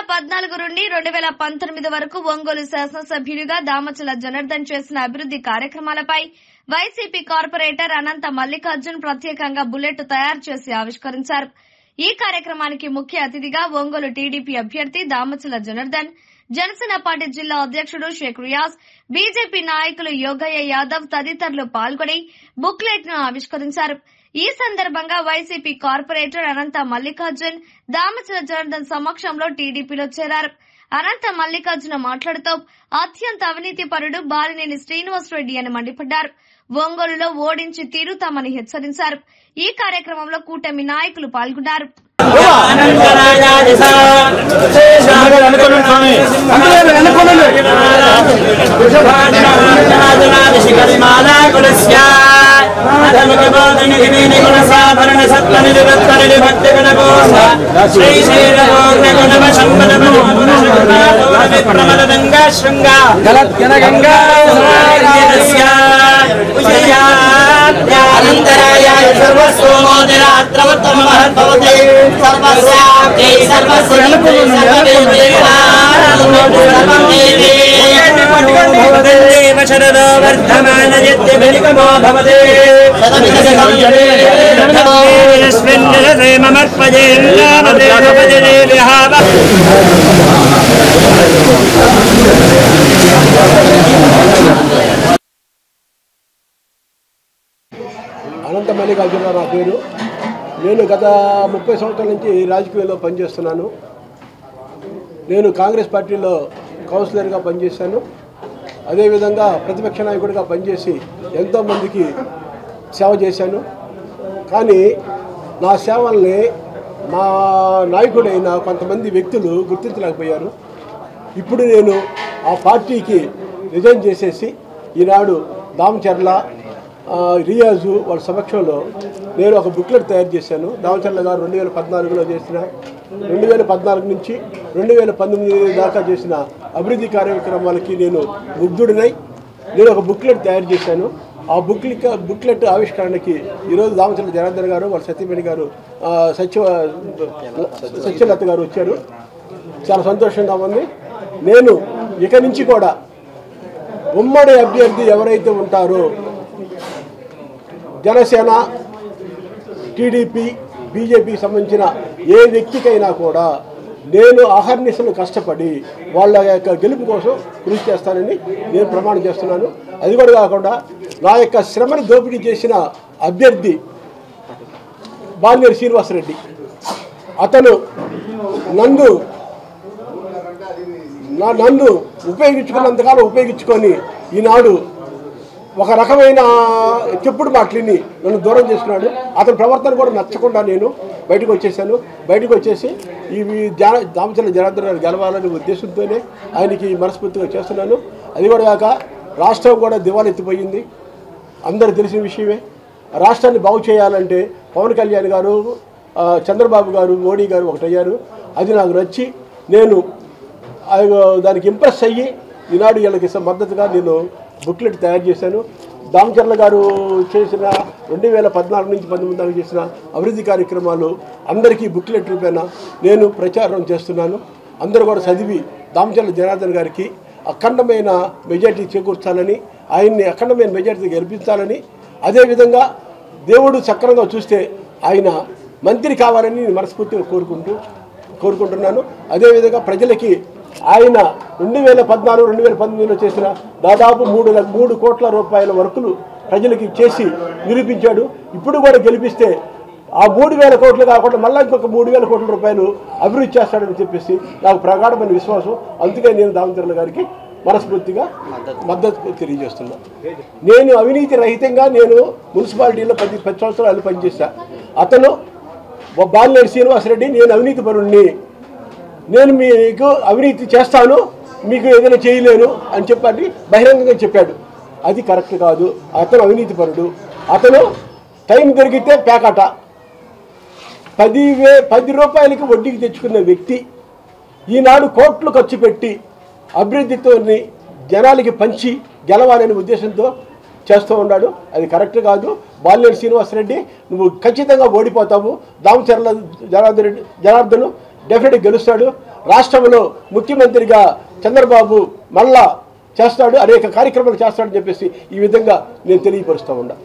2014 నుండి 2019 వరకు ఒంగోలు శాసనసభ్యుడిగా దామచల జనార్దన్ చేసిన అభివృద్ది కార్యక్రమాలపై వైసీపీ కార్పొరేటర్ అనంత మల్లికార్జున్ ప్రత్యేకంగా బుల్లెట్ తయారు చేసి ఆవిష్కరించారు. ఈ కార్యక్రమానికి ముఖ్య అతిథిగా ఒంగోలు టీడీపీ అభ్యర్థి దామచల జనార్దన్, జనసేన పార్టీ జిల్లా అధ్యక్షుడు షేక్ రియాజ్, బీజేపీ నాయకులు యోగయ్య యాదవ్ తదితరులు పాల్గొని బుక్లెట్ ను ఆవిష్కరించారు. ఈ సందర్భంగా వైసీపీ కార్పొరేటర్ అనంత మల్లికార్జున్ దామచల జనార్దన్ సమక్షంలో టీడీపీలో చేరారు. అనంత మల్లికార్జున మాట్లాడుతూ అత్యంత అవినీతి పరుడు బాలినేని శ్రీనివాసరెడ్డి అని మండిపడ్డారు. ఒంగోలులో ఓడించి తీరుతామని హెచ్చరించారు. ఈ కార్యక్రమంలో కూటమి నాయకులు పాల్గొన్నారు. అనంత మల్లికార్జున నా పేరు. నేను గత 30 సంవత్సరాల నుంచి రాజకీయాల్లో పనిచేస్తున్నాను. నేను కాంగ్రెస్ పార్టీలో కౌన్సిలర్గా పనిచేశాను. అదేవిధంగా ప్రతిపక్ష నాయకుడిగా పనిచేసి ఎంతోమందికి సేవ చేశాను. కానీ నా సేవల్ని మా నాయకుడైన కొంతమంది వ్యక్తులు గుర్తించలేకపోయారు. ఇప్పుడు నేను ఆ పార్టీకి రిజైన్ చేసేసి ఈనాడు దామచర్ల రియాజు వాళ్ళ సమక్షంలో నేను ఒక బుక్లెట్ తయారు చేశాను. దామచర్ల గారు 2014లో చేసిన 2014 నుంచి 2019 దాకా చేసిన అభివృద్ధి కార్యక్రమాలకి నేను ముగ్ధుడినై నేను ఒక బుక్లెట్ తయారు చేశాను. ఆ బుక్లెట్ ఆవిష్కరణకి ఈరోజు దామచర్ల జనార్దన్ గారు వాళ్ళ సత్యమణి గారు సత్యలత గారు వచ్చారు. చాలా సంతోషంగా ఉంది. నేను ఇక నుంచి కూడా ఉమ్మడి అభ్యర్థి ఎవరైతే ఉంటారో జనసేన, టీడీపీ, బీజేపీకి సంబంధించిన ఏ వ్యక్తికైనా కూడా నేను అహర్నిశలు కష్టపడి వాళ్ళ యొక్క గెలుపు కోసం కృషి చేస్తానని నేను ప్రమాణం చేస్తున్నాను. అది కూడా కాకుండా నా యొక్క శ్రమను దోపిడీ చేసిన అభ్యర్థి బాలినేని శ్రీనివాసరెడ్డి, అతను నన్ను ఉపయోగించుకున్నంతకాలం ఉపయోగించుకొని ఈనాడు ఒక రకమైన చెప్పుడు మాటలిని నన్ను దూరం చేసుకున్నాడు. అతని ప్రవర్తన కూడా నచ్చకుండా నేను బయటకు వచ్చేసాను. బయటకు వచ్చేసి ఇవి దామచర్ల జనార్దన్ గారు గెలవాలనే ఉద్దేశంతోనే ఆయనకి మనస్ఫూర్తిగా చేస్తున్నాను. అది కూడా కాక రాష్ట్రం కూడా దివాలెత్తిపోయింది, అందరూ తెలిసిన విషయమే. రాష్ట్రాన్ని బాగు చేయాలంటే పవన్ కళ్యాణ్ గారు, చంద్రబాబు గారు, మోడీ గారు ఒకటయ్యారు. అది నాకు నచ్చి నేను దానికి ఇంప్రెస్ అయ్యి ఈనాడు వీళ్ళకి మద్దతుగా నేను బుక్లెట్ తయారు చేశాను. దామచర్ల గారు చేసిన 2014 నుంచి 2019 దాకా చేసిన అభివృద్ధి కార్యక్రమాలు అందరికీ బుక్లెట్ రూపేణ నేను ప్రచారం చేస్తున్నాను. అందరూ కూడా చదివి దామచర్ల జనార్దన్ గారికి అఖండమైన మెజార్టీ చేకూర్చాలని, ఆయన్ని అఖండమైన మెజార్టీ గెలిపించాలని, అదేవిధంగా దేవుడు సక్రమంగా చూస్తే ఆయన మంత్రి కావాలని మనస్ఫూర్తిగా కోరుకుంటున్నాను. అదేవిధంగా ప్రజలకి ఆయన 2014, 2019లో చేసిన దాదాపు 3 కోట్ల రూపాయల వర్కులు ప్రజలకి చేసి నిరూపించాడు. ఇప్పుడు కూడా గెలిపిస్తే ఆ 3,000 కోట్లు కాకుండా మళ్ళీ ఇంకొక 3,000 కోట్ల రూపాయలు అభివృద్ధి చేస్తాడని చెప్పేసి నాకు ప్రగాఢమైన విశ్వాసం. అందుకే నేను దామచర్ల గారికి మనస్ఫూర్తిగా మద్దతు తెలియజేస్తున్నాను. నేను అవినీతి రహితంగా నేను మున్సిపాలిటీలో 10 సంవత్సరాలు పనిచేశాను. అతను బాలినేని శ్రీనివాసరెడ్డి నేను అవినీతి పరుణ్ణి, నేను మీకు అవినీతి చేస్తాను, మీకు ఏదైనా చేయలేను అని చెప్పి బహిరంగంగా చెప్పాడు. అది కరెక్ట్ కాదు. అతను అవినీతి పరుడు. అతను టైం దొరికితే పేకాట 10 రూపాయలకి వడ్డీకి తెచ్చుకున్న వ్యక్తి ఈనాడు కోట్లు ఖర్చు పెట్టి అభివృద్ధితో జనాలకి పంచి గెలవాలనే ఉద్దేశంతో చేస్తూ ఉన్నాడు. అది కరెక్ట్ కాదు. బాలినేని శ్రీనివాసరెడ్డి నువ్వు ఖచ్చితంగా ఓడిపోతావు. దామచర్ల జనార్దన్ డెఫినెట్గా గెలుస్తాడు. రాష్ట్రంలో ముఖ్యమంత్రిగా చంద్రబాబు మళ్ళా చేస్తాడు, అనేక కార్యక్రమాలు చేస్తాడని చెప్పేసి ఈ విధంగా నేను తెలియపరుస్తూ ఉన్నా.